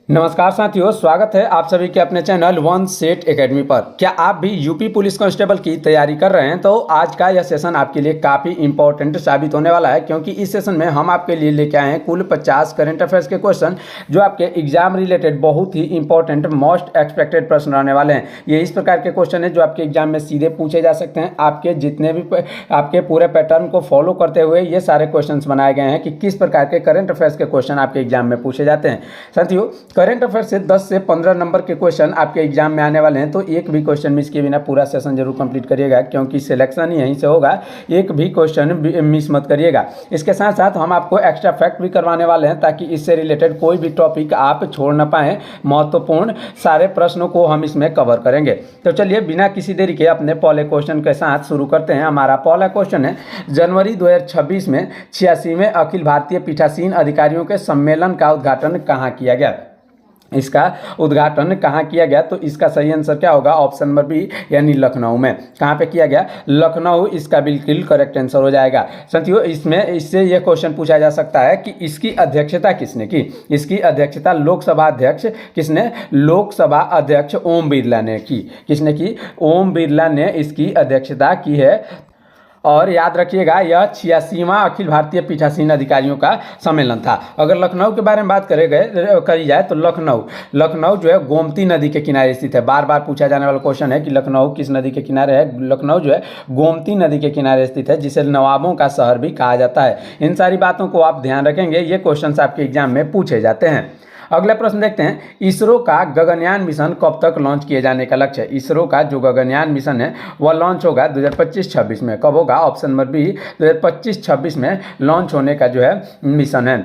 नमस्कार साथियों, स्वागत है आप सभी के अपने चैनल वन सेट एकेडमी पर। क्या आप भी यूपी पुलिस कांस्टेबल की तैयारी कर रहे हैं तो आज का यह सेशन आपके लिए काफ़ी इंपॉर्टेंट साबित होने वाला है, क्योंकि इस सेशन में हम आपके लिए लेके आए हैं कुल 50 करंट अफेयर्स के क्वेश्चन जो आपके एग्जाम रिलेटेड बहुत ही इंपॉर्टेंट मोस्ट एक्सपेक्टेड प्रश्न रहने वाले हैं। ये इस प्रकार के क्वेश्चन है जो आपके एग्जाम में सीधे पूछे जा सकते हैं। आपके जितने भी आपके पूरे पैटर्न को फॉलो करते हुए ये सारे क्वेश्चन बनाए गए हैं कि किस प्रकार के करंट अफेयर्स के क्वेश्चन आपके एग्जाम में पूछे जाते हैं। साथियों, करंट अफेयर से 10 से 15 नंबर के क्वेश्चन आपके एग्जाम में आने वाले हैं, तो एक भी क्वेश्चन मिस किए बिना पूरा सेशन जरूर कंप्लीट करिएगा, क्योंकि सिलेक्शन ही यहीं से होगा। एक भी क्वेश्चन मिस मत करिएगा। इसके साथ साथ हम आपको एक्स्ट्रा फैक्ट भी करवाने वाले हैं, ताकि इससे रिलेटेड कोई भी टॉपिक आप छोड़ ना पाएँ। महत्वपूर्ण सारे प्रश्नों को हम इसमें कवर करेंगे। तो चलिए बिना किसी देरी के अपने पहले क्वेश्चन के साथ शुरू करते हैं। हमारा पहला क्वेश्चन है, जनवरी 2026 में 86वें अखिल भारतीय पीठासीन अधिकारियों के सम्मेलन का उद्घाटन कहाँ किया गया? इसका उद्घाटन कहाँ किया गया? तो इसका सही आंसर क्या होगा? ऑप्शन नंबर बी, यानी लखनऊ में। कहाँ पे किया गया? लखनऊ इसका बिल्कुल करेक्ट आंसर हो जाएगा। साथियों, इससे यह क्वेश्चन पूछा जा सकता है कि इसकी अध्यक्षता किसने की? इसकी अध्यक्षता लोकसभा अध्यक्ष किसने? लोकसभा अध्यक्ष ओम बिरला ने की। किसने की? ओम बिरला ने इसकी अध्यक्षता की है। और याद रखिएगा, यह 86वां अखिल भारतीय पीठासीन अधिकारियों का सम्मेलन था। अगर लखनऊ के बारे में बात करी जाए तो लखनऊ जो है गोमती नदी के किनारे स्थित है। बार बार पूछा जाने वाला क्वेश्चन है कि लखनऊ किस नदी के किनारे है। लखनऊ जो है गोमती नदी के किनारे स्थित है, जिसे नवाबों का शहर भी कहा जाता है। इन सारी बातों को आप ध्यान रखेंगे, ये क्वेश्चन आपके एग्जाम में पूछे जाते हैं। अगला प्रश्न देखते हैं, इसरो का गगनयान मिशन कब तक लॉन्च किए जाने का लक्ष्य है? इसरो का जो गगनयान मिशन है वह लॉन्च होगा 2025-26 में। कब होगा? ऑप्शन नंबर बी, 2025-26 में लॉन्च होने का जो है मिशन है।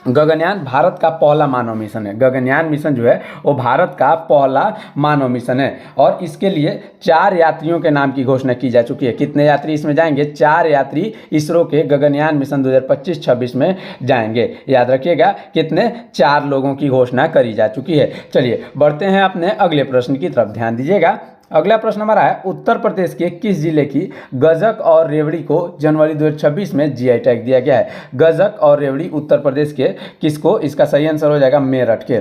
गगनयान भारत का पहला मानव मिशन है। गगनयान मिशन जो है वो भारत का पहला मानव मिशन है, और इसके लिए 4 यात्रियों के नाम की घोषणा की जा चुकी है। कितने यात्री इसमें जाएंगे? 4 यात्री इसरो के गगनयान मिशन 2025-26 में जाएंगे। याद रखिएगा, कितने? 4 लोगों की घोषणा करी जा चुकी है। चलिए बढ़ते हैं अपने अगले प्रश्न की तरफ, ध्यान दीजिएगा। अगला प्रश्न हमारा है, उत्तर प्रदेश के किस जिले की गजक और रेवड़ी को जनवरी 2026 में जीआई टैग दिया गया है? गजक और रेवड़ी उत्तर प्रदेश के किसको? इसका सही आंसर हो जाएगा मेरठ के।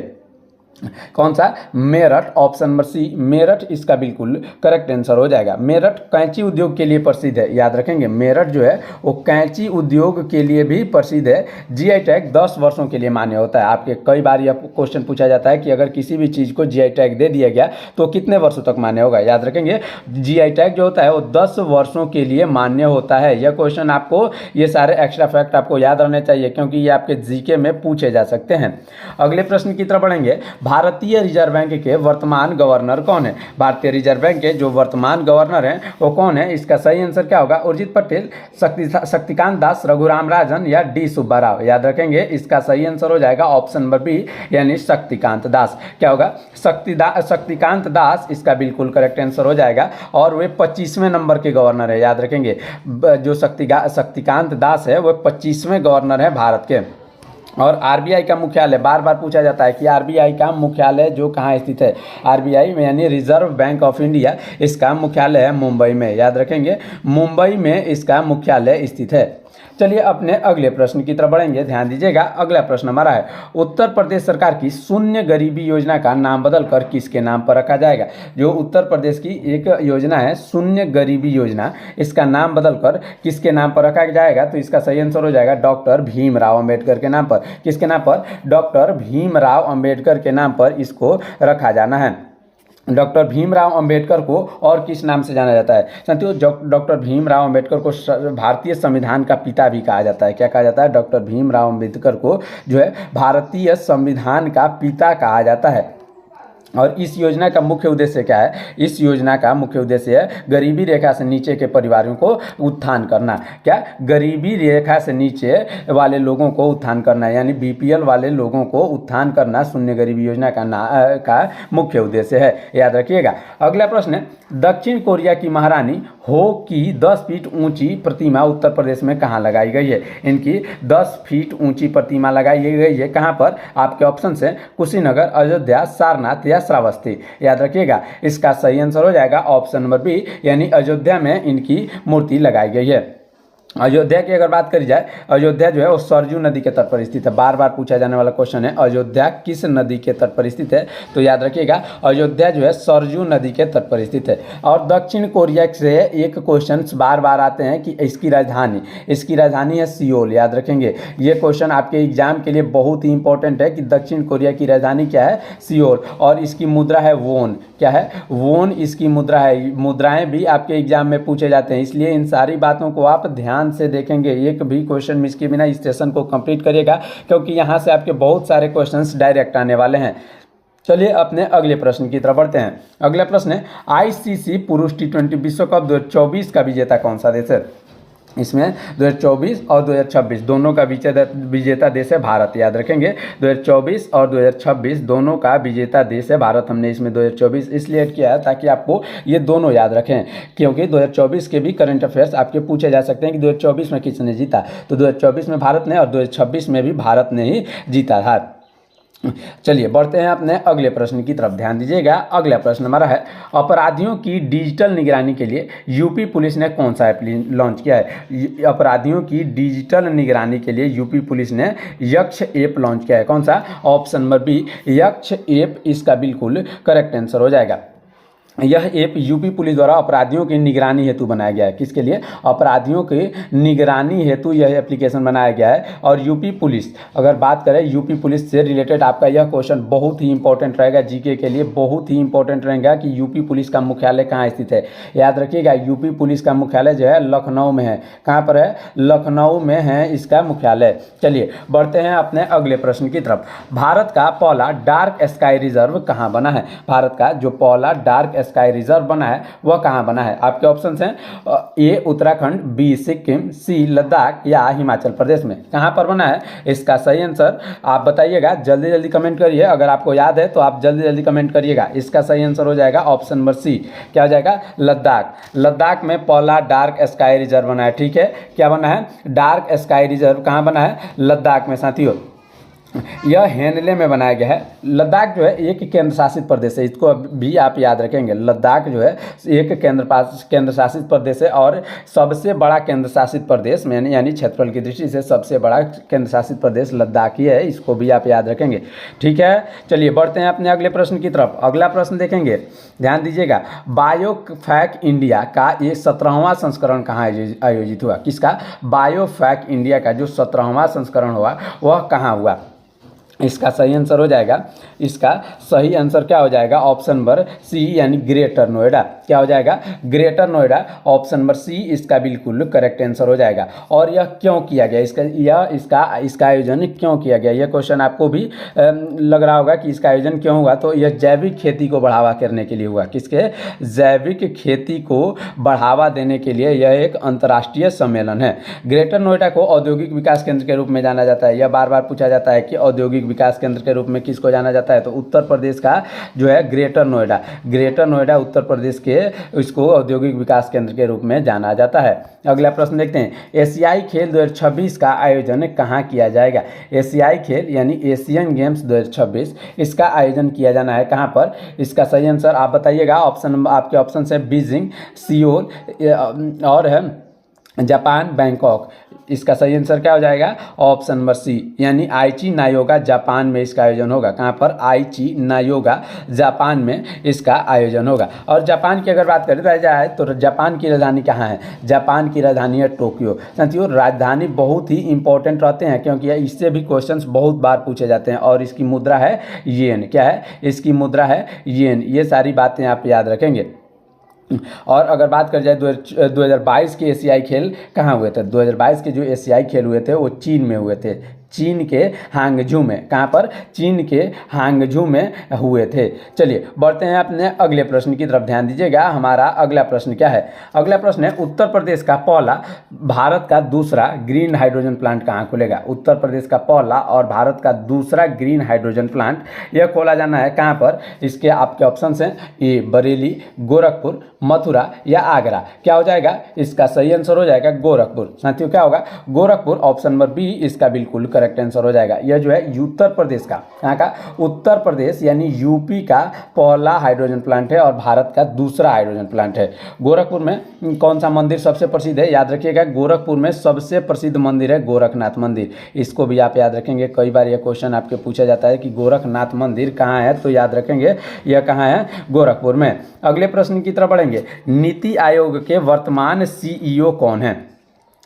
कौन सा? Meerut. Option number C, Meerut इसका बिल्कुल करेक्ट आंसर हो जाएगा। मेरठ कैंची उद्योग के लिए प्रसिद्ध है। याद रखेंगे, मेरठ जो है वो कैंची उद्योग के लिए भी प्रसिद्ध है। जीआई टैग 10 वर्षों के लिए मान्य होता है। आपके कई बार यह क्वेश्चन पूछा जाता है कि अगर किसी भी चीज़ को जीआई टैग दे दिया गया तो कितने वर्षों तक मान्य होगा? याद रखेंगे, जीआई टैग जो होता है वो 10 वर्षों के लिए मान्य होता है। यह क्वेश्चन आपको, ये सारे एक्स्ट्रा फैक्ट आपको याद रहने चाहिए, क्योंकि ये आपके जीके में पूछे जा सकते हैं। अगले प्रश्न की तरफ बढ़ेंगे। भारतीय रिजर्व बैंक के वर्तमान गवर्नर कौन है? भारतीय रिजर्व बैंक के जो वर्तमान गवर्नर हैं वो कौन है? इसका सही आंसर क्या होगा? उर्जित पटेल, शक्तिकांत दास, रघुराम राजन या डी सुब्बा राव? याद रखेंगे, इसका सही आंसर हो जाएगा ऑप्शन नंबर बी, यानी शक्तिकांत दास। क्या होगा? शक्तिकांत दास इसका बिल्कुल करेक्ट आंसर हो जाएगा, और वे 25वें नंबर के गवर्नर है। याद रखेंगे, जो शक्तिकांत दास है वो 25वें गवर्नर है भारत के। और आरबीआई का मुख्यालय, बार बार पूछा जाता है कि आरबीआई का मुख्यालय जो कहाँ स्थित है? आरबीआई में यानी रिजर्व बैंक ऑफ इंडिया, इसका मुख्यालय है मुंबई में। याद रखेंगे, मुंबई में इसका मुख्यालय स्थित है। चलिए अपने अगले प्रश्न की तरफ बढ़ेंगे, ध्यान दीजिएगा। अगला प्रश्न हमारा है, उत्तर प्रदेश सरकार की शून्य गरीबी योजना का नाम बदलकर किसके नाम पर रखा जाएगा? जो उत्तर प्रदेश की एक योजना है शून्य गरीबी योजना, इसका नाम बदलकर किसके नाम पर रखा जाएगा? तो इसका सही आंसर हो जाएगा डॉक्टर भीमराव अंबेडकर के नाम पर। किसके नाम पर? डॉक्टर भीमराव अंबेडकर के नाम पर इसको रखा जाना है। डॉक्टर भीमराव अंबेडकर को और किस नाम से जाना जाता है? साथियों, डॉक्टर भीमराव अंबेडकर को भारतीय संविधान का पिता भी कहा जाता है। क्या कहा जाता है? डॉक्टर भीमराव अंबेडकर को जो है भारतीय संविधान का पिता कहा जाता है। और इस योजना का मुख्य उद्देश्य क्या है? इस योजना का मुख्य उद्देश्य है गरीबी रेखा से नीचे के परिवारों को उत्थान करना। क्या? गरीबी रेखा से नीचे वाले लोगों को उत्थान करना, यानी बीपीएल वाले लोगों को उत्थान करना शून्य गरीबी योजना का मुख्य उद्देश्य है। याद रखिएगा। अगला प्रश्न है, दक्षिण कोरिया की महारानी हो की 10 फीट ऊंची प्रतिमा उत्तर प्रदेश में कहाँ लगाई गई है? इनकी 10 फीट ऊंची प्रतिमा लगाई गई है कहाँ पर? आपके ऑप्शन है कुशीनगर, अयोध्या, सारनाथ या श्रावस्ती। याद रखिएगा, इसका सही आंसर हो जाएगा ऑप्शन नंबर बी, यानी अयोध्या में इनकी मूर्ति लगाई गई है। अयोध्या की अगर बात करी जाए, अयोध्या जो है वो सरजू नदी के तट पर स्थित है। बार बार पूछा जाने वाला क्वेश्चन है, अयोध्या किस नदी के तट पर स्थित है? तो याद रखिएगा अयोध्या जो है सरजू नदी के तट पर स्थित है। और दक्षिण कोरिया से एक क्वेश्चन बार बार आते हैं कि इसकी राजधानी है सियोल। याद रखेंगे, ये क्वेश्चन आपके एग्जाम के लिए बहुत ही इंपॉर्टेंट है कि दक्षिण कोरिया की राजधानी क्या है? सियोल। और इसकी मुद्रा है वोन। क्या है? वोन इसकी मुद्रा है। मुद्राएं भी आपके एग्जाम में पूछे जाते हैं, इसलिए इन सारी बातों को आप ध्यान से देखेंगे। एक भी क्वेश्चन मिस किए बिना इस सेशन को कंप्लीट करिएगा, क्योंकि यहां से आपके बहुत सारे क्वेश्चंस डायरेक्ट आने वाले हैं। चलिए अपने अगले प्रश्न की तरफ बढ़ते हैं। अगला प्रश्न है, आईसीसी पुरुष टी20 विश्व कप 2024 का विजेता कौन सा देश है? इसमें 2024 और 2026 दोनों का विजेता देश है भारत। याद रखेंगे 2024 और 2026 दोनों का विजेता देश है भारत। हमने इसमें 2024 इसलिए ऐड किया है ताकि आपको ये दोनों याद रखें, क्योंकि 2024 के भी करंट अफेयर्स आपके पूछे जा सकते हैं कि 2024 में किसने जीता। तो 2024 में भारत ने और 2026 में भी भारत ने ही जीता था। चलिए बढ़ते हैं अपने अगले प्रश्न की तरफ, ध्यान दीजिएगा। अगला प्रश्न हमारा है, अपराधियों की डिजिटल निगरानी के लिए यूपी पुलिस ने कौन सा ऐप लॉन्च किया है? अपराधियों की डिजिटल निगरानी के लिए यूपी पुलिस ने यक्ष ऐप लॉन्च किया है। कौन सा? ऑप्शन नंबर बी यक्ष ऐप इसका बिल्कुल करेक्ट आंसर हो जाएगा। यह ऐप यूपी पुलिस द्वारा अपराधियों की निगरानी हेतु बनाया गया है। किसके लिए? अपराधियों की निगरानी हेतु यह एप्लीकेशन बनाया गया है। और यूपी पुलिस, अगर बात करें यूपी पुलिस से रिलेटेड, आपका यह क्वेश्चन बहुत ही इंपॉर्टेंट रहेगा, जीके के लिए बहुत ही इंपॉर्टेंट रहेगा कि यूपी पुलिस का मुख्यालय कहाँ स्थित है। याद रखिएगा यूपी पुलिस का मुख्यालय जो है लखनऊ में है। कहाँ पर है? लखनऊ में है इसका मुख्यालय। चलिए बढ़ते हैं अपने अगले प्रश्न की तरफ। भारत का पहला डार्क स्काई रिजर्व कहाँ बना है? भारत का जो पहला डार्क स्काई रिजर्व बना है वह कहाँ बना है? आपके ऑप्शंस हैं ए उत्तराखंड, बी सिक्किम, सी लद्दाख या हिमाचल प्रदेश में। कहाँ पर बना है? इसका सही आंसर आप बताइएगा, जल्दी जल्दी कमेंट करिए। अगर आपको याद है तो आप जल्दी जल्दी कमेंट करिएगा। इसका सही आंसर हो जाएगा ऑप्शन नंबर सी। क्या हो जाएगा? लद्दाख। लद्दाख में पहला डार्क स्काई रिजर्व बना है। ठीक है, क्या बना है? डार्क स्काई रिजर्व कहाँ बना है? लद्दाख में साथियों। यह हेनले में बनाया गया है। लद्दाख जो है एक केंद्र शासित प्रदेश है, इसको भी आप याद रखेंगे। लद्दाख जो है एक केंद्र शासित प्रदेश है और सबसे बड़ा केंद्र शासित प्रदेश में यानी क्षेत्रफल की दृष्टि से सबसे बड़ा केंद्र शासित प्रदेश लद्दाख ही है, इसको भी आप याद रखेंगे। ठीक है, चलिए बढ़ते हैं अपने अगले प्रश्न की तरफ। अगला प्रश्न देखेंगे, ध्यान दीजिएगा। बायोफैक इंडिया का ये 17वां संस्करण कहाँ आयोजित हुआ? किसका? बायोफैक इंडिया का जो 17वां संस्करण हुआ वह कहाँ हुआ? इसका सही आंसर हो जाएगा, इसका सही आंसर क्या हो जाएगा? ऑप्शन नंबर सी यानी ग्रेटर नोएडा। क्या हो जाएगा? Greater Noida. Option number C इसका बिल्कुल करेक्ट आंसर हो जाएगा। और यह क्यों किया गया? इसका आयोजन क्यों किया गया? यह क्वेश्चन आपको भी लग रहा होगा कि इसका आयोजन क्यों हुआ। तो यह जैविक खेती को बढ़ावा करने के लिए हुआ। किसके? जैविक खेती को बढ़ावा देने के लिए यह एक अंतर्राष्ट्रीय सम्मेलन है। ग्रेटर नोएडा को औद्योगिक विकास केंद्र के रूप में जाना जाता है। यह बार बार पूछा जाता है कि औद्योगिक विकास केंद्र के रूप में किसको जाना जाता है? तो उत्तर प्रदेश का जो है ग्रेटर नोएडा उत्तर प्रदेश के इसको औद्योगिक विकास केंद्र के रूप में जाना जाता है। अगला प्रश्न देखते हैं, एशियाई खेल 2026 का आयोजन कहाँ किया जाएगा? एशियाई खेल यानी एशियन गेम्स 2026 इसका आयोजन किया जाना है कहाँ पर? इसका सही आंसर आप बताइएगा। ऑप्शन आपके ऑप्शन है बीजिंग, सियोल और है जापान, बैंकॉक। इसका सही आंसर क्या हो जाएगा? ऑप्शन नंबर सी यानी आईची नायोगा जापान में इसका आयोजन होगा। कहाँ पर? आईची नायोगा जापान में इसका आयोजन होगा। और जापान की अगर बात करें जाए तो जापान की राजधानी कहाँ है? जापान की राजधानी है टोक्यो। साथियों राजधानी बहुत ही इंपॉर्टेंट रहते हैं क्योंकि इससे भी क्वेश्चंस बहुत बार पूछे जाते हैं। और इसकी मुद्रा है येन। क्या है? इसकी मुद्रा है येन। ये सारी बातें आप याद रखेंगे। और अगर बात कर जाए 2022 के एशियाई खेल कहाँ हुए थे? 2022 के जो एशियाई खेल हुए थे वो चीन में हुए थे। चीन के हांगझू में। कहाँ पर? चीन के हांगझू में हुए थे। चलिए बढ़ते हैं अपने अगले प्रश्न की तरफ, ध्यान दीजिएगा। हमारा अगला प्रश्न क्या है? अगला प्रश्न है, उत्तर प्रदेश का पहला भारत का दूसरा ग्रीन हाइड्रोजन प्लांट कहाँ खुलेगा? उत्तर प्रदेश का पहला और भारत का दूसरा ग्रीन हाइड्रोजन प्लांट यह खोला जाना है कहाँ पर? इसके आपके ऑप्शन हैं ए बरेली, गोरखपुर, मथुरा या आगरा। क्या हो जाएगा? इसका सही आंसर हो जाएगा गोरखपुर। साथियों क्या होगा? गोरखपुर। ऑप्शन नंबर बी इसका बिल्कुल करेक्ट आंसर हो जाएगा। यह जो है उत्तर प्रदेश का, यहाँ का उत्तर प्रदेश यानी यूपी का पहला हाइड्रोजन प्लांट है और भारत का दूसरा हाइड्रोजन प्लांट है। गोरखपुर में कौन सा मंदिर सबसे प्रसिद्ध है? याद रखिएगा, गोरखपुर में सबसे प्रसिद्ध मंदिर है गोरखनाथ मंदिर। इसको भी आप याद रखेंगे, कई बार यह क्वेश्चन आपके पूछा जाता है कि गोरखनाथ मंदिर कहाँ है, तो याद रखेंगे यह कहाँ है, गोरखपुर में। अगले प्रश्न की तरफ बढ़ेंगे। नीति आयोग के वर्तमान सीईओ कौन है?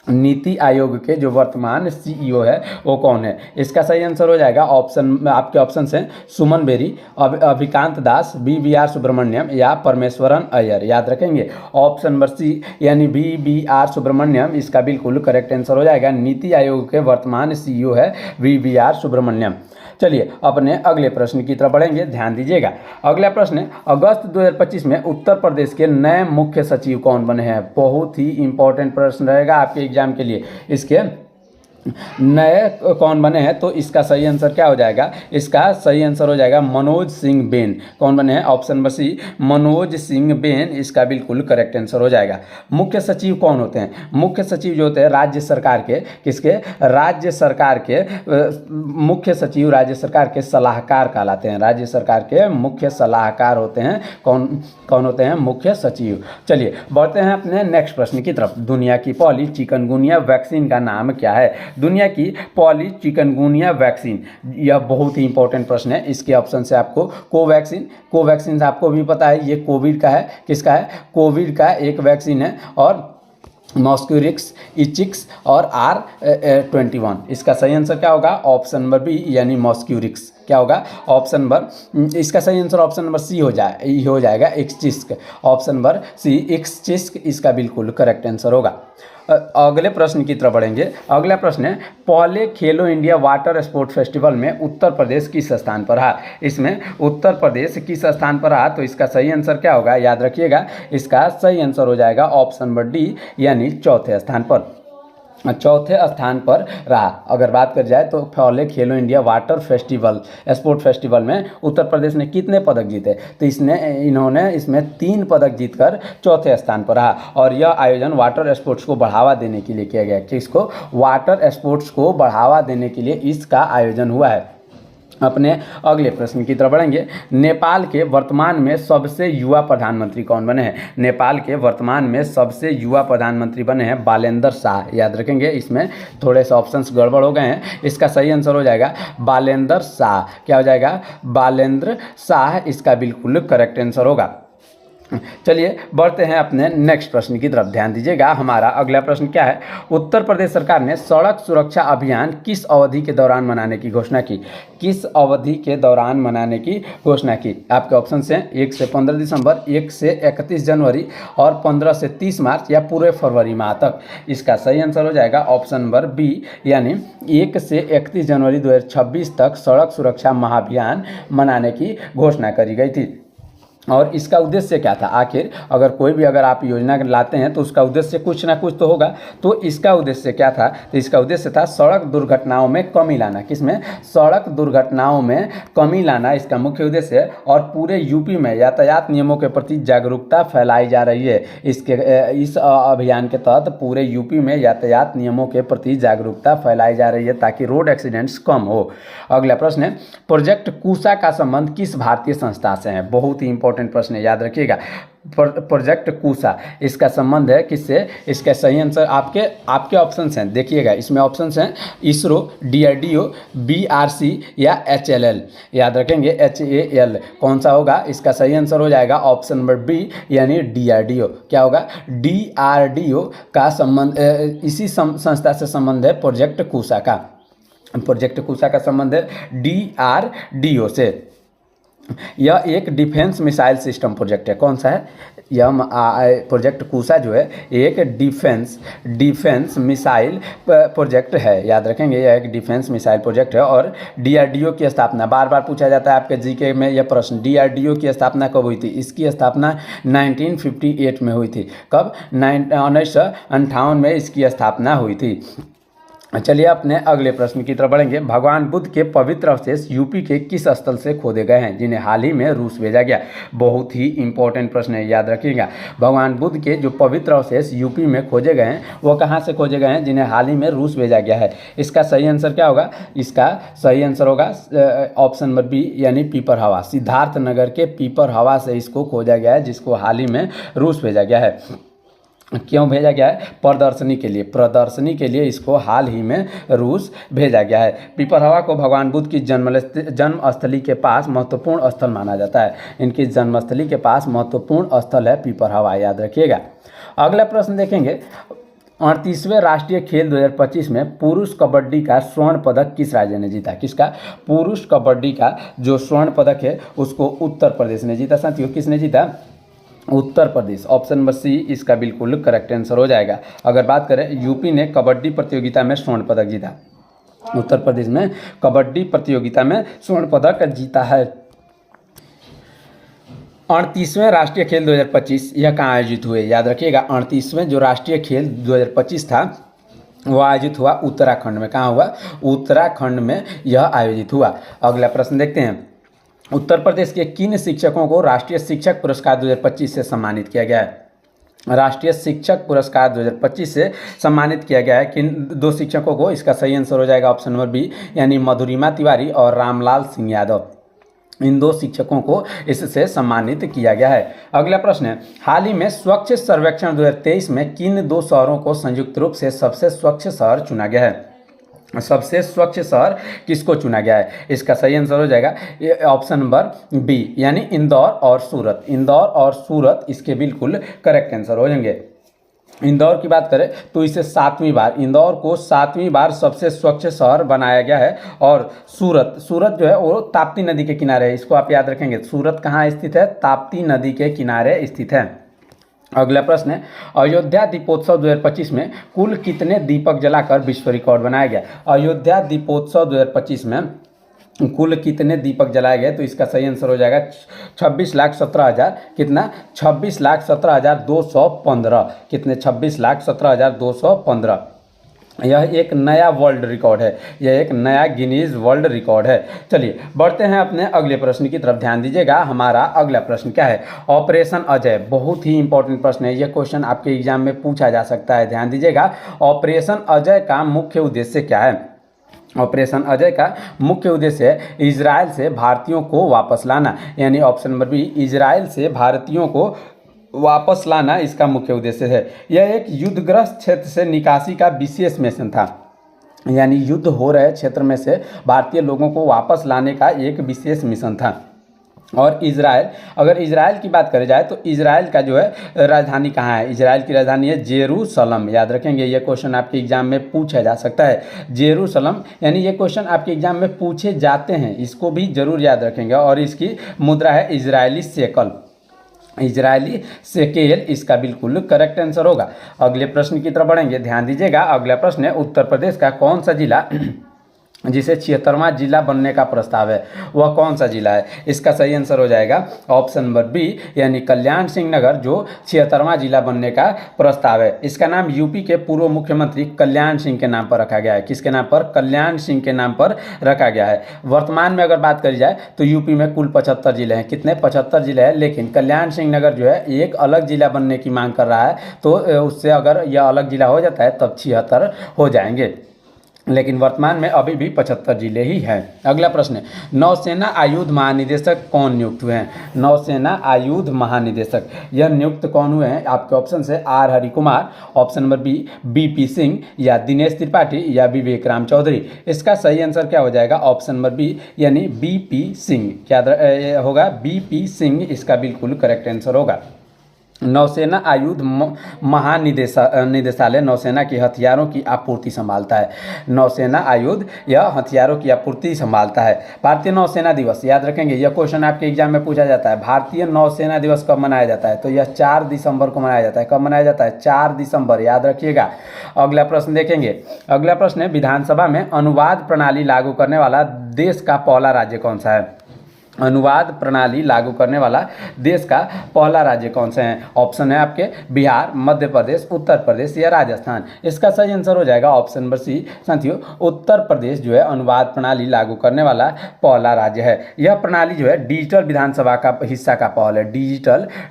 नीति आयोग के जो वर्तमान सीईओ है वो कौन है? इसका सही आंसर हो जाएगा ऑप्शन, आपके ऑप्शन हैं सुमन बेरी, अभिकांत दास, BVR सुब्रमण्यम या परमेश्वरन अय्यर। याद रखेंगे ऑप्शन नंबर सी यानी BVR सुब्रमण्यम इसका बिल्कुल करेक्ट आंसर हो जाएगा। नीति आयोग के वर्तमान सीईओ है BVR सुब्रमण्यम। चलिए अपने अगले प्रश्न की तरफ बढ़ेंगे, ध्यान दीजिएगा। अगला प्रश्न है, अगस्त 2025 में उत्तर प्रदेश के नए मुख्य सचिव कौन बने हैं? बहुत ही इंपॉर्टेंट प्रश्न रहेगा आपके एग्जाम के लिए। इसके नए कौन बने हैं, तो इसका सही आंसर क्या हो जाएगा? इसका सही आंसर हो जाएगा मनोज सिंह बेन। कौन बने हैं? Option number C Manoj Singh बेन इसका बिल्कुल करेक्ट आंसर हो जाएगा। मुख्य सचिव कौन होते हैं? मुख्य सचिव जो होते हैं राज्य सरकार के, किसके? राज्य सरकार के मुख्य सचिव राज्य सरकार के सलाहकार कहलाते हैं। राज्य सरकार के मुख्य सलाहकार होते हैं। कौन होते हैं? मुख्य सचिव। चलिए बढ़ते हैं अपने नेक्स्ट प्रश्न की तरफ। दुनिया की पहली चिकनगुनिया वैक्सीन का नाम क्या है? दुनिया की पहली चिकनगुनिया वैक्सीन, यह बहुत ही इंपॉर्टेंट प्रश्न है। इसके ऑप्शन से आपको कोवैक्सीन से आपको भी पता है, ये कोविड का है। किसका है? कोविड का एक वैक्सीन है। और मॉस्क्यूरिक्स, इचिक्स और R21। इसका सही आंसर क्या होगा? ऑप्शन नंबर बी यानी मॉस्क्यूरिक्स। क्या होगा? ऑप्शन नंबर, इसका सही आंसर ऑप्शन नंबर सी हो जाएगा एक्सचिस्क। ऑप्शन नंबर सी एक्सचिस्क इसका बिल्कुल करेक्ट आंसर होगा। अगले प्रश्न की तरफ बढ़ेंगे। अगला प्रश्न है, पहले खेलो इंडिया वाटर स्पोर्ट फेस्टिवल में उत्तर प्रदेश किस स्थान पर रहा? इसमें उत्तर प्रदेश किस स्थान पर रहा? तो इसका सही आंसर क्या होगा? याद रखिएगा, इसका सही आंसर हो जाएगा ऑप्शन नंबर डी यानी चौथे स्थान पर। चौथे स्थान पर रहा। अगर बात कर जाए तो पहले खेलो India water festival sport festival में उत्तर प्रदेश ने कितने पदक जीते? तो इन्होंने इसमें 3 पदक जीतकर चौथे स्थान पर रहा। और यह आयोजन वाटर स्पोर्ट्स को बढ़ावा देने के लिए किया गया। किसको? वाटर स्पोर्ट्स को बढ़ावा देने के लिए इसका आयोजन हुआ है। अपने अगले प्रश्न की तरफ बढ़ेंगे। नेपाल के वर्तमान में सबसे युवा प्रधानमंत्री कौन बने हैं? नेपाल के वर्तमान में सबसे युवा प्रधानमंत्री बने हैं बालेंद्र शाह। याद रखेंगे, इसमें थोड़े से ऑप्शंस गड़बड़ हो गए हैं। इसका सही आंसर हो जाएगा बालेंद्र शाह। क्या हो जाएगा? बालेंद्र शाह इसका बिल्कुल करेक्ट आंसर होगा। चलिए बढ़ते हैं अपने नेक्स्ट प्रश्न की तरफ, ध्यान दीजिएगा। हमारा अगला प्रश्न क्या है? उत्तर प्रदेश सरकार ने सड़क सुरक्षा अभियान किस अवधि के दौरान मनाने की घोषणा की? किस अवधि के दौरान मनाने की घोषणा की? आपके ऑप्शन हैं 1 से 15 दिसंबर, 1 से 31 जनवरी और 15 से 30 मार्च या पूरे फरवरी माह तक। इसका सही आंसर हो जाएगा ऑप्शन नंबर बी यानी 1 से 31 जनवरी 2026 तक सड़क सुरक्षा महाअभियान मनाने की घोषणा करी गई थी। और इसका उद्देश्य क्या था? आखिर अगर आप योजना लाते हैं तो उसका उद्देश्य कुछ ना कुछ तो होगा। तो इसका उद्देश्य क्या था? तो इसका उद्देश्य था सड़क दुर्घटनाओं में कमी लाना। किसमें? सड़क दुर्घटनाओं में कमी लाना इसका मुख्य उद्देश्य है। और पूरे यूपी में यातायात नियमों के प्रति जागरूकता फैलाई जा रही है। इस अभियान के तहत पूरे यूपी में यातायात नियमों के प्रति जागरूकता फैलाई जा रही है ताकि रोड एक्सीडेंट्स कम हो। अगला प्रश्न है, प्रोजेक्ट कुशा का संबंध किस भारतीय संस्था से है? बहुत ही इंपॉर्टेंट प्रश्न है, याद रखिएगा। प्रोजेक्ट कुशा इसका संबंध है किससे? इसका सही आंसर आपके ऑप्शंस हैं, देखिएगा इसमें ऑप्शंस हैं इसरो, DRDO, BRC या HAL। याद रखेंगे HAL कौन सा होगा? इसका सही आंसर हो जाएगा ऑप्शन नंबर बी यानी DRDO। क्या होगा? DRDO का संबंध इसी संस्था से संबंध है प्रोजेक्ट कुशा का। प्रोजेक्ट कुशा का संबंध है DRDO से। यह एक डिफेंस मिसाइल सिस्टम प्रोजेक्ट है। कौन सा है? यह प्रोजेक्ट कुशा जो है एक डिफेंस मिसाइल प्रोजेक्ट है। याद रखेंगे, यह एक डिफेंस मिसाइल प्रोजेक्ट है। और DRDO की स्थापना बार बार पूछा जाता है आपके जीके में यह प्रश्न, DRDO की स्थापना कब हुई थी? इसकी स्थापना 1958 में हुई थी। कब? 1958 में इसकी स्थापना हुई थी। चलिए अपने अगले प्रश्न की तरफ बढ़ेंगे। भगवान बुद्ध के पवित्र अवशेष यूपी के किस स्थल से खोदे गए हैं जिन्हें हाल ही में रूस भेजा गया? बहुत ही इंपॉर्टेंट प्रश्न है, याद रखिएगा। भगवान बुद्ध के जो पवित्र अवशेष यूपी में खोजे गए हैं वो कहाँ से खोजे गए हैं जिन्हें हाल ही में रूस भेजा गया है? इसका सही आंसर क्या होगा? इसका सही आंसर होगा ऑप्शन नंबर बी यानी पीपर हवा। सिद्धार्थ नगर के पीपर हवा से इसको खोजा गया है जिसको हाल ही में रूस भेजा गया है। क्यों भेजा गया है? प्रदर्शनी के लिए। प्रदर्शनी के लिए इसको हाल ही में रूस भेजा गया है। पिपरहवा को भगवान बुद्ध की जन्मस्थली के पास महत्वपूर्ण स्थल माना जाता है। इनकी जन्मस्थली के पास महत्वपूर्ण स्थल है पिपरहवा, याद रखिएगा। अगला प्रश्न देखेंगे। 38वें राष्ट्रीय खेल 2025 में पुरुष कबड्डी का स्वर्ण पदक किस राज्य ने जीता? किसका? पुरुष कबड्डी का जो स्वर्ण पदक है उसको उत्तर प्रदेश ने जीता। साथियों, किसने जीता? Uttar Pradesh. Option number C इसका बिल्कुल करेक्ट आंसर हो जाएगा। अगर बात करें यूपी ने कबड्डी प्रतियोगिता में स्वर्ण पदक जीता, उत्तर प्रदेश में कबड्डी प्रतियोगिता में स्वर्ण पदक जीता है। 38वें राष्ट्रीय खेल 2025 यह कहाँ आयोजित हुए? याद रखिएगा, 38वें जो राष्ट्रीय खेल 2025 था वो आयोजित हुआ उत्तराखंड में। कहाँ हुआ? उत्तराखंड में यह आयोजित हुआ। अगला प्रश्न देखते हैं। उत्तर प्रदेश के किन शिक्षकों को राष्ट्रीय शिक्षक पुरस्कार 2025 से सम्मानित किया गया है? राष्ट्रीय शिक्षक पुरस्कार 2025 से सम्मानित किया गया है किन दो शिक्षकों को? इसका सही आंसर हो जाएगा ऑप्शन नंबर बी यानी मधुरिमा तिवारी और रामलाल सिंह यादव। इन दो शिक्षकों को इससे सम्मानित किया गया है। अगला प्रश्न है। हाल ही में स्वच्छ सर्वेक्षण 2023 में किन दो शहरों को संयुक्त रूप से सबसे स्वच्छ शहर चुना गया है? सबसे स्वच्छ शहर किसको चुना गया है? इसका सही आंसर हो जाएगा ऑप्शन नंबर बी यानी इंदौर और सूरत। इंदौर और सूरत इसके बिल्कुल करेक्ट आंसर हो जाएंगे। इंदौर की बात करें तो इसे 7वीं बार, इंदौर को 7वीं बार सबसे स्वच्छ शहर बनाया गया है। और सूरत जो है वो ताप्ती नदी के किनारे है। इसको आप याद रखेंगे। सूरत कहाँ स्थित है? ताप्ती नदी के किनारे स्थित है। अगला प्रश्न है। अयोध्या दीपोत्सव 2025 में कुल कितने दीपक जलाकर विश्व रिकॉर्ड बनाया गया? अयोध्या दीपोत्सव 2025 में कुल कितने दीपक जलाए गए? तो इसका सही आंसर हो जाएगा 26,17,000। कितना? 26,17,215। कितने? 26,17,215। यह एक नया वर्ल्ड रिकॉर्ड है। यह एक नया गिनीज वर्ल्ड रिकॉर्ड है। चलिए बढ़ते हैं अपने अगले प्रश्न की तरफ। ध्यान दीजिएगा, हमारा अगला प्रश्न क्या है? ऑपरेशन अजय। बहुत ही इंपॉर्टेंट प्रश्न है। यह क्वेश्चन आपके एग्जाम में पूछा जा सकता है। ध्यान दीजिएगा, ऑपरेशन अजय का मुख्य उद्देश्य क्या है? ऑपरेशन अजय का मुख्य उद्देश्य है इजराइल से भारतीयों को वापस लाना, यानी ऑप्शन नंबर बी इजराइल से भारतीयों को वापस लाना इसका मुख्य उद्देश्य है। यह एक युद्धग्रस्त क्षेत्र से निकासी का विशेष मिशन था, यानी युद्ध हो रहे क्षेत्र में से भारतीय लोगों को वापस लाने का एक विशेष मिशन था। और इजराइल, अगर इजराइल की बात करी जाए तो इजराइल का जो है राजधानी कहाँ है? इजराइल की राजधानी है जेरूसलम। याद रखेंगे, ये क्वेश्चन आपके एग्जाम में पूछा जा सकता है। जेरूसलम यानी ये क्वेश्चन आपके एग्जाम में पूछे जाते हैं, इसको भी जरूर याद रखेंगे। और इसकी मुद्रा है इजरायली शेकल। इजरायली शेकेल इसका बिल्कुल करेक्ट आंसर होगा। अगले प्रश्न की तरफ बढ़ेंगे। ध्यान दीजिएगा, अगला प्रश्न है। उत्तर प्रदेश का कौन सा जिला जिसे 76वां जिला बनने का प्रस्ताव है, वह कौन सा जिला है? इसका सही आंसर हो जाएगा ऑप्शन नंबर बी यानी कल्याण सिंह नगर, जो 76वां जिला बनने का प्रस्ताव है। इसका नाम यूपी के पूर्व मुख्यमंत्री कल्याण सिंह के नाम पर रखा गया है। किसके नाम पर? कल्याण सिंह के नाम पर रखा गया है। वर्तमान में अगर बात करी जाए तो यूपी में कुल 75 जिले हैं। कितने? 75 जिले हैं। लेकिन कल्याण सिंह नगर जो है एक अलग जिला बनने की मांग कर रहा है, तो उससे अगर यह अलग जिला हो जाता है तब 76 हो जाएंगे, लेकिन वर्तमान में अभी भी 75 जिले ही हैं। अगला प्रश्न है। नौसेना आयुध महानिदेशक कौन नियुक्त हुए हैं? नौसेना आयुध महानिदेशक यह नियुक्त कौन हुए हैं? आपके ऑप्शन है R Hari Kumar, option number B BP Singh, या दिनेश त्रिपाठी, या विवेक राम चौधरी। इसका सही आंसर क्या हो जाएगा? ऑप्शन नंबर बी यानी बीपी सिंह। क्या होगा? बीपी सिंह इसका बिल्कुल करेक्ट आंसर होगा। नौसेना आयुध निदेशालय नौसेना की हथियारों की आपूर्ति संभालता है। नौसेना आयुध यह हथियारों की आपूर्ति संभालता है। भारतीय नौसेना दिवस, याद रखेंगे, यह क्वेश्चन आपके एग्जाम में पूछा जाता है। भारतीय नौसेना दिवस कब मनाया जाता है? तो यह 4 दिसंबर को मनाया जाता है। कब मनाया जाता है? 4 दिसंबर, याद रखिएगा। अगला प्रश्न देखेंगे। अगला प्रश्न है। विधानसभा में अनुवाद प्रणाली लागू करने वाला देश का पहला राज्य कौन सा है? अनुवाद प्रणाली लागू करने वाला देश का पहला राज्य कौन सा है? ऑप्शन है आपके बिहार, मध्य प्रदेश, उत्तर प्रदेश या राजस्थान। इसका सही आंसर हो जाएगा ऑप्शन नंबर सी। साथियों, उत्तर प्रदेश जो है अनुवाद प्रणाली लागू करने वाला पहला राज्य है। यह प्रणाली जो है डिजिटल विधानसभा का हिस्सा का पहल है।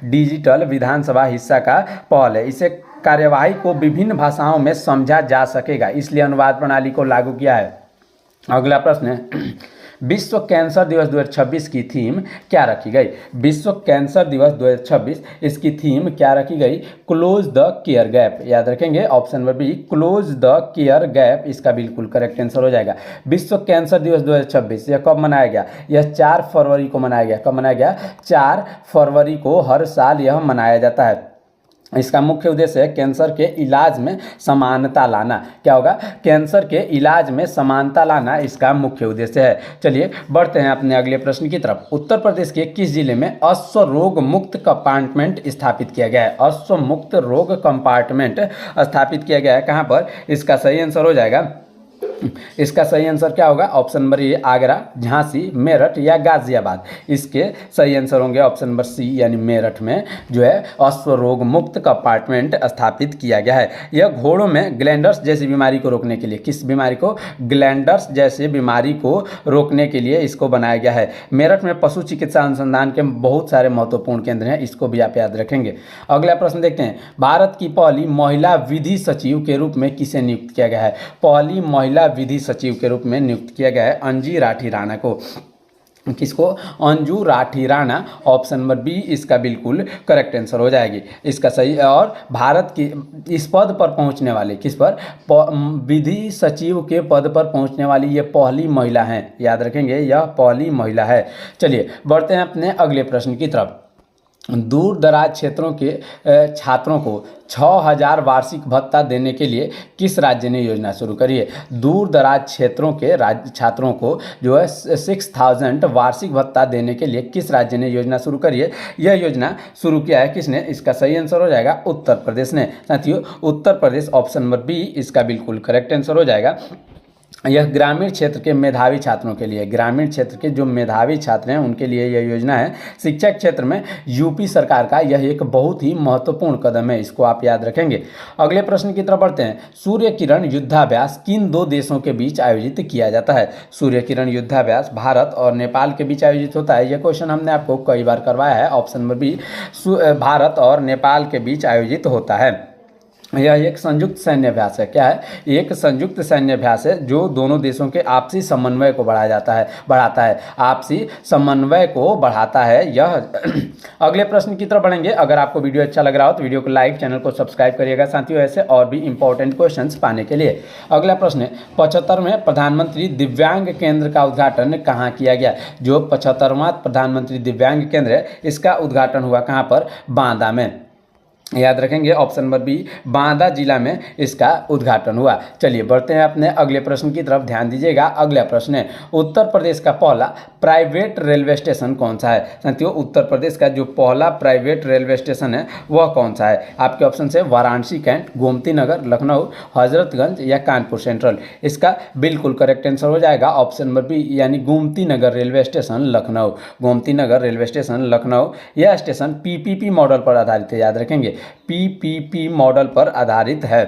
डिजिटल विधानसभा हिस्सा का पहल है। इसे कार्यवाही को विभिन्न भाषाओं में समझा जा सकेगा, इसलिए अनुवाद प्रणाली को लागू किया है। अगला प्रश्न है, विश्व कैंसर दिवस 2026 की थीम क्या रखी गई? विश्व कैंसर दिवस 2026 इसकी थीम क्या रखी गई? Close the care gap. याद रखेंगे option number B, close the care gap इसका बिल्कुल करेक्ट आंसर हो जाएगा। विश्व कैंसर दिवस 2026 यह कब मनाया गया? यह 4 फरवरी को मनाया गया। कब मनाया गया? 4 फरवरी को हर साल यह मनाया जाता है। इसका मुख्य उद्देश्य है कैंसर के इलाज में समानता लाना। क्या होगा? कैंसर के इलाज में समानता लाना इसका मुख्य उद्देश्य है। चलिए बढ़ते हैं अपने अगले प्रश्न की तरफ। उत्तर प्रदेश के किस जिले में अश्व रोग मुक्त कंपार्टमेंट स्थापित किया गया है? अश्व मुक्त रोग कंपार्टमेंट स्थापित किया गया है कहाँ पर? इसका सही आंसर हो जाएगा, इसका सही आंसर क्या होगा? Option number A, Agra, Jhansi, Meerut या गाजियाबाद। इसके सही आंसर होंगे ऑप्शन नंबर सी, यानी मेरठ में जो है अश्व रोग मुक्त कंपार्टमेंट स्थापित किया गया है। यह घोड़ों में ग्लैंडर्स जैसी बीमारी को रोकने के लिए, किस बीमारी को? ग्लैंडर्स जैसे बीमारी को रोकने के लिए इसको बनाया गया है। मेरठ में पशु चिकित्सा अनुसंधान के बहुत सारे महत्वपूर्ण केंद्र हैं, इसको भी आप याद रखेंगे। अगला प्रश्न देखते हैं, भारत की पहली महिला विधि सचिव के रूप में किसे नियुक्त किया गया है? पहली महिला विधि सचिव के रूप में नियुक्त किया गया है अंजी राठी राणा को। किसको? Anju Rathi Rana. Option number B इसका बिल्कुल करेक्ट आंसर हो जाएगी इसका सही। और भारत की इस पद पर पहुंचने वाले, किस पर? विधि सचिव के पद पर पहुंचने वाली ये पहली महिला हैं। याद रखेंगे, यह पहली महिला है। चलिए बढ़ते हैं अपने अगले प्रश्न की तरफ। दूर दराज क्षेत्रों के छात्रों को 6000 वार्षिक भत्ता देने के लिए किस राज्य ने योजना शुरू करी है? दूर दराज क्षेत्रों के छात्रों को जो है 6000 वार्षिक भत्ता देने के लिए किस राज्य ने योजना शुरू करी है? यह योजना शुरू किया है किसने? इसका सही आंसर हो जाएगा उत्तर प्रदेश ने। साथियों, Uttar Pradesh option number B इसका बिल्कुल करेक्ट आंसर हो जाएगा। यह ग्रामीण क्षेत्र के मेधावी छात्रों के लिए, ग्रामीण क्षेत्र के जो मेधावी छात्र हैं उनके लिए यह योजना है। शिक्षा क्षेत्र में यूपी सरकार का यह एक बहुत ही महत्वपूर्ण कदम है, इसको आप याद रखेंगे। अगले प्रश्न की तरफ बढ़ते हैं। सूर्य किरण युद्धाभ्यास किन 2 देशों के बीच आयोजित किया जाता है? सूर्य किरण युद्धाभ्यास भारत और नेपाल के बीच आयोजित होता है। यह क्वेश्चन हमने आपको कई बार करवाया है। ऑप्शन नंबर बी, भारत और नेपाल के बीच आयोजित होता है। यह एक संयुक्त सैन्य अभ्यास है। क्या है? एक संयुक्त सैन्य अभ्यास है जो दोनों देशों के आपसी समन्वय को बढ़ाता है, आपसी समन्वय को बढ़ाता है यह। अगले प्रश्न की तरफ बढ़ेंगे। अगर आपको वीडियो अच्छा लग रहा हो तो वीडियो को लाइक, चैनल को सब्सक्राइब करिएगा साथियों, ऐसे और भी इंपॉर्टेंट क्वेश्चंस पाने के लिए। अगला प्रश्न है, 75वें प्रधानमंत्री दिव्यांग केंद्र का उद्घाटन कहाँ किया गया? जो 75वां प्रधानमंत्री दिव्यांग केंद्र है इसका उद्घाटन हुआ कहाँ पर? बांदा में। याद रखेंगे ऑप्शन नंबर बी, बांदा जिला में इसका उद्घाटन हुआ। चलिए बढ़ते हैं अपने अगले प्रश्न की तरफ, ध्यान दीजिएगा। अगला प्रश्न है, उत्तर प्रदेश का पहला प्राइवेट रेलवे स्टेशन कौन सा है? साथियों, उत्तर प्रदेश का जो पहला प्राइवेट रेलवे स्टेशन है वह कौन सा है? आपके ऑप्शन है वाराणसी कैंट, गोमती नगर, लखनऊ, हजरतगंज या कानपुर सेंट्रल। इसका बिल्कुल करेक्ट आंसर हो जाएगा ऑप्शन नंबर बी, यानी Gomti Nagar railway station Lucknow. Gomti Nagar railway station Lucknow. यह स्टेशन पीपीपी मॉडल पर आधारित है। याद रखेंगे, पीपीपी मॉडल पर आधारित है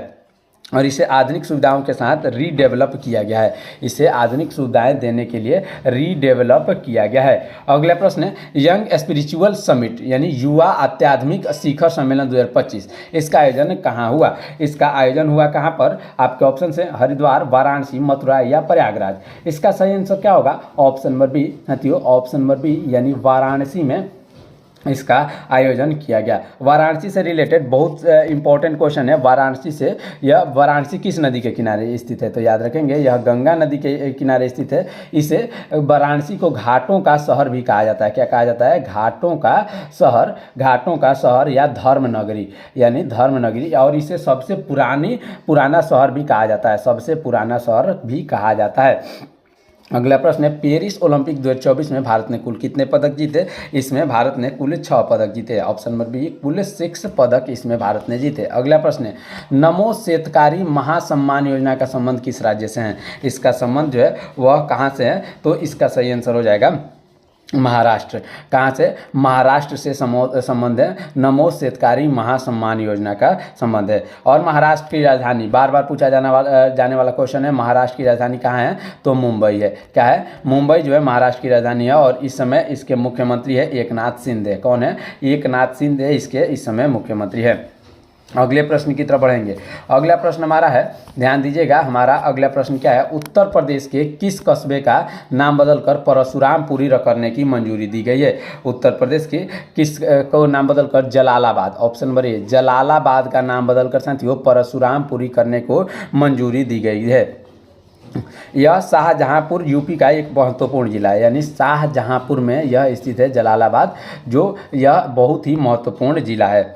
और इसे आधुनिक सुविधाओं के साथ रीडेवलप किया गया है। इसे आधुनिक सुविधाएं देने के लिए रीडेवलप किया गया है। अगला प्रश्न है, यंग स्पिरिचुअल समिट यानी युवा आध्यात्मिक शिखर सम्मेलन 2025 इसका आयोजन कहाँ हुआ? इसका आयोजन हुआ कहाँ पर? आपके ऑप्शन है हरिद्वार, वाराणसी, मथुरा या प्रयागराज। इसका सही आंसर क्या होगा? Option number B. साथियों, ऑप्शन नंबर बी यानी वाराणसी में इसका आयोजन किया गया। वाराणसी से रिलेटेड बहुत इंपॉर्टेंट क्वेश्चन है। वाराणसी से, यह वाराणसी किस नदी के किनारे स्थित है? तो याद रखेंगे यह गंगा नदी के किनारे स्थित है। इसे वाराणसी को घाटों का शहर भी कहा जाता है। क्या कहा जाता है? घाटों का शहर, घाटों का शहर या धर्म नगरी, यानी धर्म नगरी। और इसे सबसे पुराना शहर भी कहा जाता है, सबसे पुराना शहर भी कहा जाता है। अगला प्रश्न है, पेरिस ओलंपिक 2024 में भारत ने कुल कितने पदक जीते? इसमें भारत ने कुल 6 पदक जीते। ऑप्शन नंबर बी, कुल 6 पदक इसमें भारत ने जीते। अगला प्रश्न है, नमो शेतकारी महासम्मान योजना का संबंध किस राज्य से है? इसका संबंध जो है वह कहाँ से है? तो इसका सही आंसर हो जाएगा महाराष्ट्र। कहाँ से? महाराष्ट्र से संबंध है। नमो शेतकारी महासम्मान योजना का संबंध है। और महाराष्ट्र की राजधानी, बार बार पूछा जाने वाला क्वेश्चन है, महाराष्ट्र की राजधानी कहाँ है? तो मुंबई है। क्या है? मुंबई जो है महाराष्ट्र की राजधानी है। और इस समय इसके मुख्यमंत्री है एकनाथ शिंदे। कौन है? एकनाथ शिंदे इसके इस समय मुख्यमंत्री है। अगले प्रश्न की तरफ बढ़ेंगे। अगला प्रश्न हमारा है, ध्यान दीजिएगा, हमारा अगला प्रश्न क्या है? उत्तर प्रदेश के किस कस्बे का नाम बदलकर परशुरामपुरी करने की मंजूरी दी गई है? उत्तर प्रदेश के किस को नाम बदलकर Jalalabad, option number A, Jalalabad का नाम बदलकर साथियों परशुरामपुरी करने को मंजूरी दी गई है। यह शाहजहांपुर यूपी का एक महत्वपूर्ण जिला है, यानी शाहजहांपुर में यह स्थित है जलालाबाद, जो यह बहुत ही महत्वपूर्ण जिला है।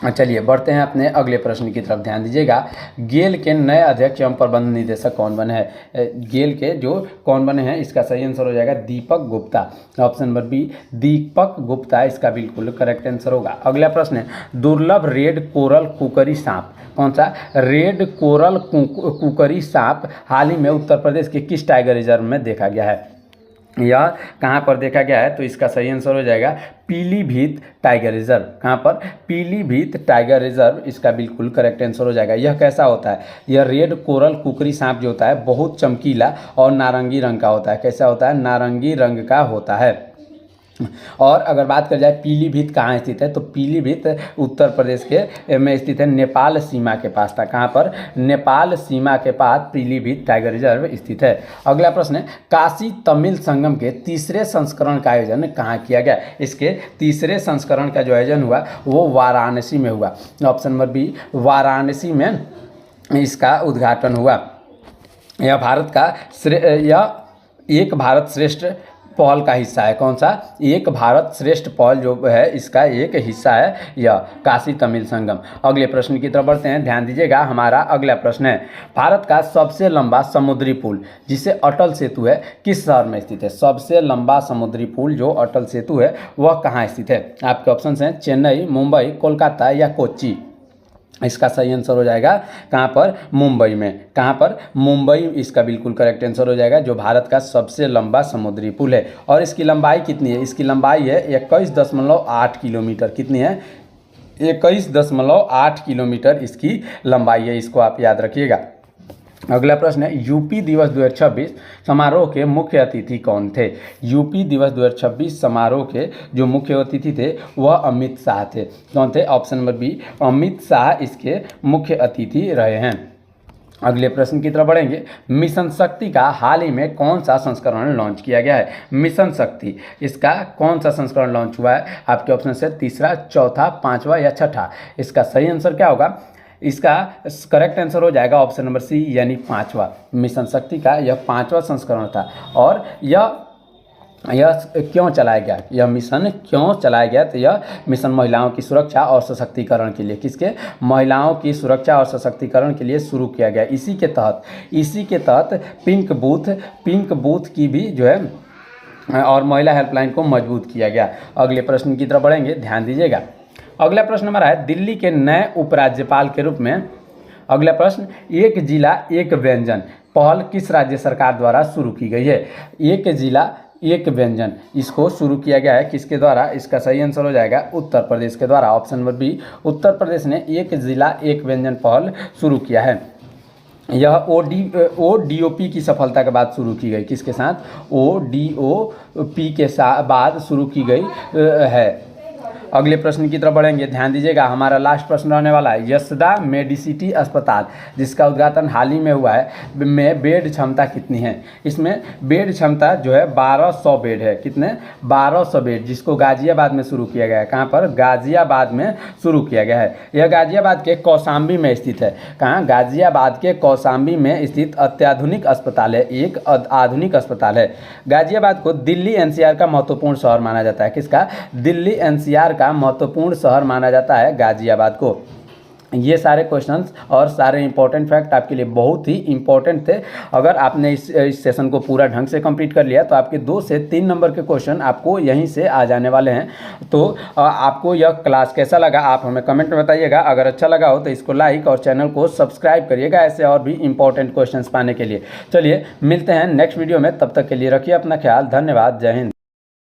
चलिए बढ़ते हैं अपने अगले प्रश्न की तरफ। ध्यान दीजिएगा, गेल के नए अध्यक्ष एवं प्रबंध निदेशक कौन बने हैं? गेल के जो कौन बने हैं, इसका सही आंसर हो जाएगा Deepak Gupta. Option number B, Deepak Gupta इसका बिल्कुल करेक्ट आंसर होगा। अगला प्रश्न है, दुर्लभ रेड कोरल कुकरी सांप, कौन सा? रेड कोरल कुकरी सांप हाल ही में उत्तर प्रदेश के किस टाइगर रिजर्व में देखा गया है? यह कहाँ पर देखा गया है? तो इसका सही आंसर हो जाएगा पीलीभीत टाइगर रिजर्व। कहाँ पर? पीलीभीत टाइगर रिजर्व इसका बिल्कुल करेक्ट आंसर हो जाएगा। यह कैसा होता है? यह रेड कोरल कुकरी सांप जो होता है बहुत चमकीला और नारंगी रंग का होता है। कैसा होता है? नारंगी रंग का होता है। और अगर बात कर जाए पीलीभीत कहाँ स्थित है, तो पीलीभीत उत्तर प्रदेश के में स्थित है, नेपाल सीमा के पास था। कहाँ पर? नेपाल सीमा के पास पीलीभीत टाइगर रिजर्व स्थित है। अगला प्रश्न है, काशी तमिल संगम के तीसरे संस्करण का आयोजन कहाँ किया गया? इसके तीसरे संस्करण का जो आयोजन हुआ वो वाराणसी में हुआ। ऑप्शन नंबर बी, वाराणसी में इसका उद्घाटन हुआ। यह भारत का यह एक भारत श्रेष्ठ पहल का हिस्सा है। कौन सा? एक भारत श्रेष्ठ पहल जो है इसका एक हिस्सा है यह काशी तमिल संगम। अगले प्रश्न की तरफ बढ़ते हैं। ध्यान दीजिएगा, हमारा अगला प्रश्न है, भारत का सबसे लंबा समुद्री पुल जिसे अटल सेतु है किस शहर में स्थित है? सबसे लंबा समुद्री पुल जो अटल सेतु है वह कहाँ स्थित है? आपके ऑप्शन हैं चेन्नई, मुंबई, कोलकाता या कोच्चि। इसका सही आंसर हो जाएगा कहाँ पर? मुंबई में। कहाँ पर? मुंबई इसका बिल्कुल करेक्ट आंसर हो जाएगा, जो भारत का सबसे लंबा समुद्री पुल है। और इसकी लंबाई कितनी है? इसकी लंबाई है 21.8 किलोमीटर। कितनी है? 21.8 किलोमीटर इसकी लंबाई है। इसको आप याद रखिएगा। अगला प्रश्न है, यूपी दिवस 2026 समारोह के मुख्य अतिथि कौन थे? यूपी दिवस 2026 समारोह के जो मुख्य अतिथि थे वह अमित शाह थे। कौन थे? Option number B, Amit Shah इसके मुख्य अतिथि रहे हैं। अगले प्रश्न की तरफ बढ़ेंगे। मिशन शक्ति का हाल ही में कौन सा संस्करण लॉन्च किया गया है? मिशन शक्ति इसका कौन सा संस्करण लॉन्च हुआ है? आपके ऑप्शन से तीसरा, चौथा, पांचवा या छठा। इसका सही आंसर क्या होगा? इसका करेक्ट आंसर हो जाएगा ऑप्शन नंबर सी, यानी पांचवा। मिशन शक्ति का यह पांचवा संस्करण था। और यह क्यों चलाया गया? यह मिशन क्यों चलाया गया? तो यह मिशन महिलाओं की सुरक्षा और सशक्तिकरण के लिए, किसके? महिलाओं की सुरक्षा और सशक्तिकरण के लिए शुरू किया गया। इसी के तहत पिंक बूथ की भी जो है और महिला हेल्पलाइन को मजबूत किया गया। अगले प्रश्न की तरफ बढ़ेंगे, ध्यान दीजिएगा। अगला प्रश्न हमारा है, दिल्ली के नए उपराज्यपाल के रूप में, अगला प्रश्न, एक जिला एक व्यंजन पहल किस राज्य सरकार द्वारा शुरू की गई है? एक जिला एक व्यंजन इसको शुरू किया गया है किसके द्वारा? इसका सही आंसर हो जाएगा उत्तर प्रदेश के द्वारा। Option number B, Uttar Pradesh ने एक जिला एक व्यंजन पहल शुरू किया है। यह ODOP की सफलता के बाद शुरू की गई। किसके साथ? ODOP के बाद शुरू की गई है। अगले प्रश्न की तरफ बढ़ेंगे, ध्यान दीजिएगा। हमारा लास्ट प्रश्न रहने वाला है, यशदा मेडिसिटी अस्पताल जिसका उद्घाटन हाल ही में हुआ है में बेड क्षमता कितनी है? इसमें बेड क्षमता जो है 1200 बेड है। कितने? 1200 बेड, जिसको गाजियाबाद में शुरू किया गया है। कहाँ पर? गाजियाबाद में शुरू किया गया है। यह गाजियाबाद के कौशाम्बी में स्थित है। कहाँ? गाजियाबाद के कौशाम्बी में स्थित अत्याधुनिक अस्पताल है, एक आधुनिक अस्पताल है। गाजियाबाद को दिल्ली NCR का महत्वपूर्ण शहर माना जाता है। किसका? दिल्ली NCR का महत्वपूर्ण शहर माना जाता है गाजियाबाद को। ये सारे क्वेश्चंस और सारे इंपॉर्टेंट फैक्ट आपके लिए बहुत ही इंपॉर्टेंट थे। अगर आपने इस सेशन को पूरा ढंग से कंप्लीट कर लिया तो आपके 2 से 3 नंबर के क्वेश्चन आपको यहीं से आ जाने वाले हैं। तो आपको यह क्लास कैसा लगा आप हमें कमेंट में बताइएगा। अगर अच्छा लगा हो तो इसको लाइक और चैनल को सब्सक्राइब करिएगा ऐसे और भी इंपॉर्टेंट क्वेश्चन पाने के लिए। चलिए मिलते हैं नेक्स्ट वीडियो में, तब तक के लिए रखिए अपना ख्याल। धन्यवाद। जय हिंद।